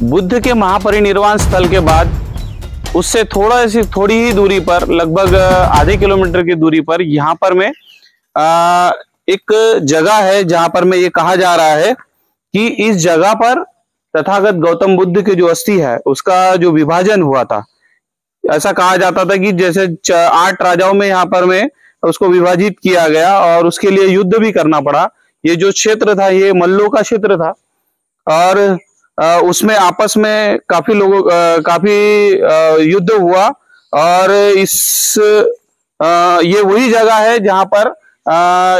बुद्ध के महापरिनिर्वाण स्थल के बाद उससे थोड़ी ही दूरी पर, लगभग आधे किलोमीटर की दूरी पर, यहाँ पर में एक जगह है जहां पर में ये कहा जा रहा है कि इस जगह पर तथागत गौतम बुद्ध की जो अस्थि है उसका जो विभाजन हुआ था। ऐसा कहा जाता था कि जैसे 8 राजाओं में यहाँ पर में उसको विभाजित किया गया और उसके लिए युद्ध भी करना पड़ा। ये जो क्षेत्र था ये मल्लों का क्षेत्र था और उसमें आपस में काफी लोगों युद्ध हुआ और ये वही जगह है जहां पर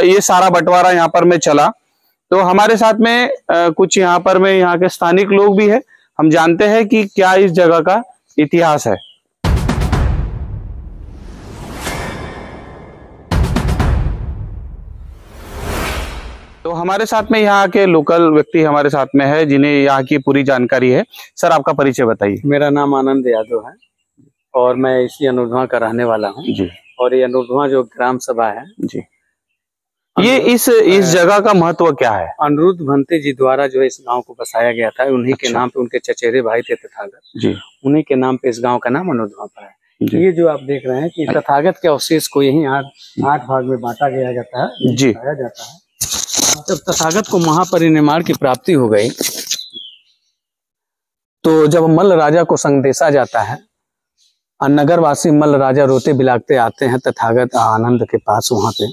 ये सारा बंटवारा यहाँ पर में चला। तो हमारे साथ में कुछ यहाँ पर में यहाँ के स्थानिक लोग भी है, हम जानते हैं कि क्या इस जगह का इतिहास है। तो हमारे साथ में यहाँ के लोकल व्यक्ति हमारे साथ में है जिन्हें यहाँ की पूरी जानकारी है। सर, आपका परिचय बताइए। मेरा नाम आनंद यादव है और मैं इसी अनूरधवा का रहने वाला हूँ जी। और ये अनूरधवा जो ग्राम सभा है जी, ये इस जगह का महत्व क्या है? अनिरुद्ध भंते जी द्वारा जो है इस गांव को बसाया गया था। उन्हीं के नाम पे, उनके चचेरे भाई थे तथागत जी, उन्हीं के नाम पे इस गांव का नाम अनूरधवा पड़ा है। ये जो आप देख रहे हैं कि तथागत के अवशेष को यही 8 भाग में बांटा गया जाता है जी, बताया जाता है। जब तथागत को महापरिनिर्वाण की प्राप्ति हो गई तो जब मल्ल राजा को संदेशा जाता है और नगरवासी मल्ल राजा रोते बिलाकते आते हैं तथागत आनंद के पास वहां पे,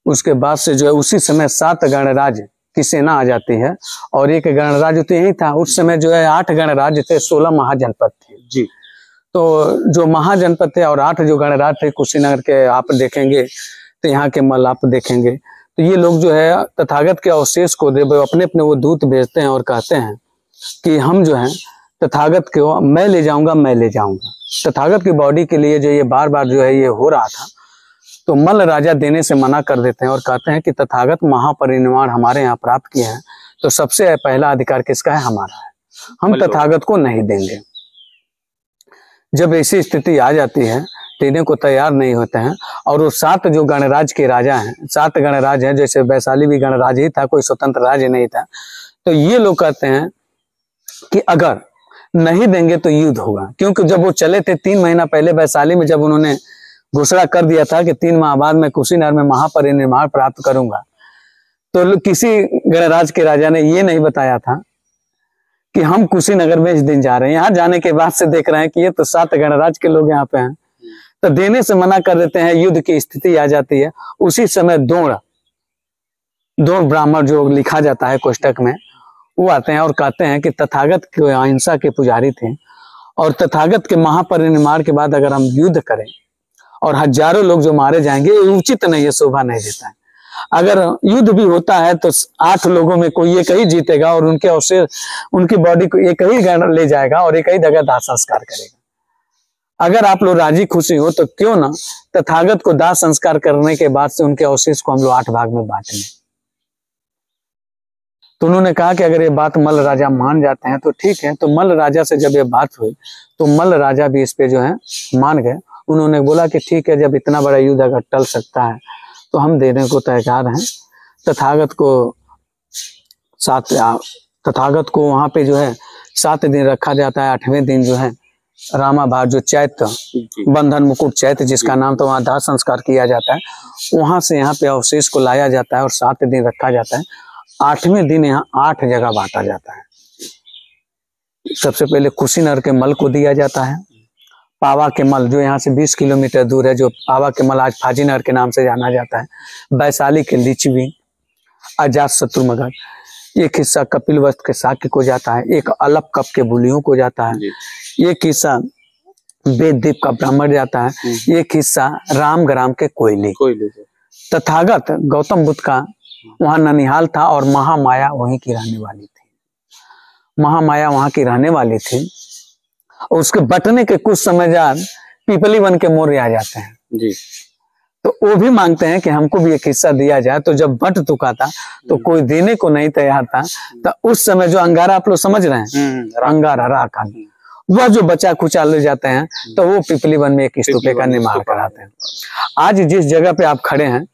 उसके बाद से जो है उसी समय 7 गणराज की सेना आ जाती है और एक गणराज तो यही था। उस समय जो है 8 गणराज थे, 16 महाजनपद थे जी। तो जो महाजनपद थे और 8 जो गणराज थे कुशीनगर के आप देखेंगे तो यहाँ के मल्ल आप देखेंगे, तो ये लोग जो है तथागत के अवशेष को अपने अपने वो दूत भेजते हैं और कहते हैं कि हम जो है तथागत को मैं ले जाऊंगा। तथागत की बॉडी के लिए जो ये बार बार जो है ये हो रहा था, तो मल्ल राजा देने से मना कर देते हैं और कहते हैं कि तथागत महापरिनिर्वाण हमारे यहाँ प्राप्त किए हैं तो सबसे पहला अधिकार किसका है? हमारा है, हम तथागत को नहीं देंगे। जब ऐसी स्थिति आ जाती है देने को तैयार नहीं होते हैं और वो 7 जो गणराज के राजा हैं, 7 गणराज हैं, जैसे वैशाली भी गणराज ही था, कोई स्वतंत्र राज्य नहीं था। तो ये लोग कहते हैं कि अगर नहीं देंगे तो युद्ध होगा, क्योंकि जब वो चले थे 3 महीना पहले वैशाली में जब उन्होंने घोषणा कर दिया था कि 3 माह बाद मैं कुशीनगर में महापरिनिर्वाण प्राप्त करूंगा, तो किसी गणराज के राजा ने ये नहीं बताया था कि हम कुशीनगर में इस दिन जा रहे हैं। यहाँ जाने के बाद से देख रहे हैं कि ये तो 7 गणराज के लोग यहाँ पे हैं, तो देने से मना कर देते हैं, युद्ध की स्थिति आ जाती है। उसी समय द्रोण ब्राह्मण जो लिखा जाता है कोष्टक में, वो आते हैं और कहते हैं कि तथागत के अहिंसा के पुजारी थे और तथागत के महापरिनिर्वाण के बाद अगर हम युद्ध करें और हजारों लोग जो मारे जाएंगे, ये उचित नहीं है, शोभा नहीं देता है। अगर युद्ध भी होता है तो 8 लोगों में कोई एक ही जीतेगा और उनके अवशेष, उनकी बॉडी को एक ही गण ले जाएगा और एक ही जगह दाह संस्कार करेगा। अगर आप लोग राजी खुशी हो तो क्यों ना तथागत को दाह संस्कार करने के बाद से उनके अवशेष को हम लोग 8 भाग में बांट लें। तो उन्होंने कहा कि अगर ये बात मल्ल राजा मान जाते हैं तो ठीक है। तो मल्ल राजा से जब ये बात हुई तो मल्ल राजा भी इस पे जो है मान गए। उन्होंने बोला कि ठीक है, जब इतना बड़ा युद्ध अगर टल सकता है तो हम देने को तैयार हैं। तथागत को वहां पे जो है 7 दिन रखा जाता है। 8वें दिन जो है रामाभार जो चैत्य बंधन मुकुट चैत्य जिसका नाम, तो वहां दाह संस्कार किया जाता है। वहां से यहाँ पे अवशेष को लाया जाता है और 7 दिन रखा जाता है। 8वें दिन यहाँ 8 जगह बांटा जाता है। सबसे पहले कुशीनगर के मल को दिया जाता है। पावा के मल जो यहाँ से 20 किलोमीटर दूर है, जो पावा के मल आज फाजीनगर के नाम से जाना जाता है। वैशाली के लिच्छवी, अजात शत्रुमगढ़, एक हिस्सा कपिलवस्तु के शाक्य को जाता है, एक अलप कप के बुलियों को जाता है, एक हिस्सा वेददीप का ब्राह्मण जाता है, एक हिस्सा रामग्राम के कोयले। तथागत गौतम बुद्ध का वहां ननिहाल था और महामाया वहीं की रहने वाली थी। महामाया वहां की रहने वाली थी। और उसके बटने के कुछ समय बाद पीपली वन के मौर्य आ जाते हैं जी। तो वो भी मांगते हैं कि हमको भी एक हिस्सा दिया जाए। तो जब बट चुका था तो कोई देने को नहीं तैयार था। तो उस समय जो अंगारा, आप लोग समझ रहे हैं, अंगारा राख, वह जो बचा खुचा ले जाते हैं तो वो पीपली वन में एक स्तूपे का निर्माण कराते हैं। आज जिस जगह पे आप खड़े हैं,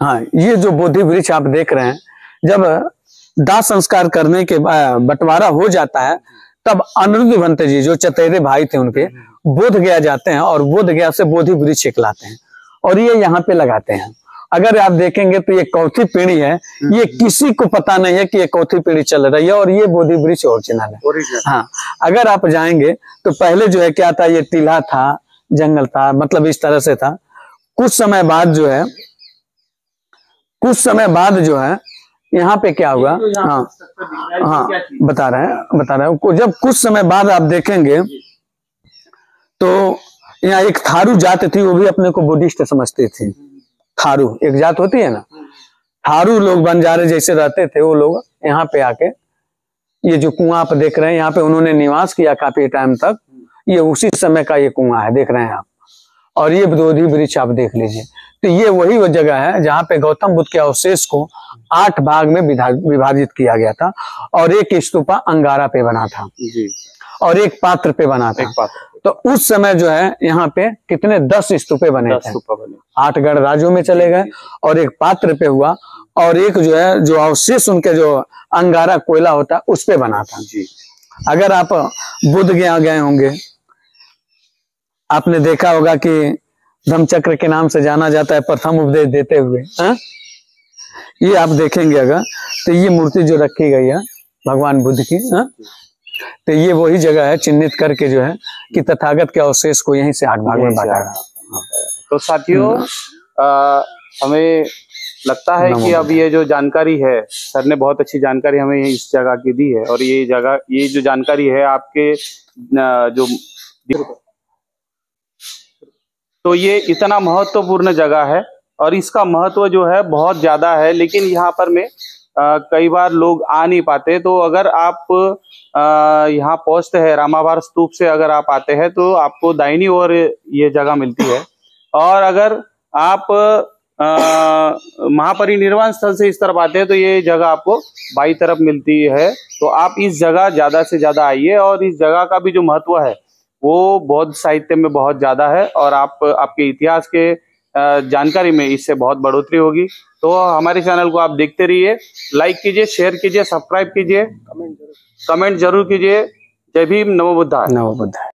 हाँ, ये जो बोधि वृक्ष आप देख रहे हैं, जब दाह संस्कार करने के बंटवारा हो जाता है, तब अनिरुद्ध भंत जी जो चतेरे भाई थे उनके बोध गया जाते हैं और बोध गया से बोधि वृक्ष लाते हैं और ये यहाँ पे लगाते हैं। अगर आप देखेंगे तो ये कौथी पीढ़ी है, ये किसी को पता नहीं है कि ये कौथी पीढ़ी चल रही है और ये बोधि वृक्ष ओरिजिनल है। हाँ, अगर आप जाएंगे तो पहले जो है क्या था, ये टीला था, जंगल था, मतलब इस तरह से था। कुछ समय बाद जो है यहाँ पे क्या हुआ, हाँ बता रहे हैं। जब कुछ समय बाद आप देखेंगे तो यहाँ एक थारू जात थी, वो भी अपने को बुद्धिस्ट समझती थी। थारू एक जात होती है ना, थारू लोग बंजारे जैसे रहते थे, वो लोग यहाँ पे आके ये जो कुआं आप देख रहे हैं यहाँ पे उन्होंने निवास किया काफी टाइम तक। ये उसी समय का ये कुआं है, देख रहे हैं आप। और ये बोधि वृक्ष आप देख लीजिए। तो ये वो जगह है जहाँ पे गौतम बुद्ध के अवशेष को 8 भाग में विभाजित किया गया था और एक स्तूपा अंगारा पे बना था जी, और एक पात्र पे बना था। तो उस समय जो है यहाँ पे कितने 10 स्तूपे बने थे, 8 गणराज्यों में चले गए और एक पात्र पे हुआ और एक जो है जो अवशेष उनके जो अंगारा कोयला होता है उस पे बना था जी। अगर आप बुद्ध गए होंगे, आपने देखा होगा कि धम्मचक्र के नाम से जाना जाता है प्रथम उपदेश देते हुए। ये आप देखेंगे अगर तो ये मूर्ति जो रखी गई है भगवान बुद्ध की, तो ये वही जगह है चिन्हित करके जो है कि तथागत के अवशेष को यहीं से 8 भाग में बांटा है। तो साथियों हमें लगता है कि अब ये जो जानकारी है, सर ने बहुत अच्छी जानकारी हमें इस जगह की दी है और ये जो जानकारी है आपके जो, तो ये इतना महत्वपूर्ण जगह है और इसका महत्व जो है बहुत ज्यादा है, लेकिन यहाँ पर में कई बार लोग आ नहीं पाते। तो अगर आप यहाँ पोस्ट है रामाभार स्तूप से अगर आप आते हैं तो आपको दाहिनी ओर ये जगह मिलती है, और अगर आप महापरिनिर्वाण स्थल से इस तरफ आते हैं तो ये जगह आपको बाई तरफ मिलती है। तो आप इस जगह ज्यादा से ज्यादा आइए और इस जगह का भी जो महत्व है वो बौद्ध साहित्य में बहुत ज्यादा है और आपके इतिहास के जानकारी में इससे बहुत बढ़ोतरी होगी। तो हमारे चैनल को आप देखते रहिए, लाइक कीजिए, शेयर कीजिए, सब्सक्राइब कीजिए, कमेंट जरूर कीजिए। जय भीम, नमो बुद्धाय। नमो बुद्धाय।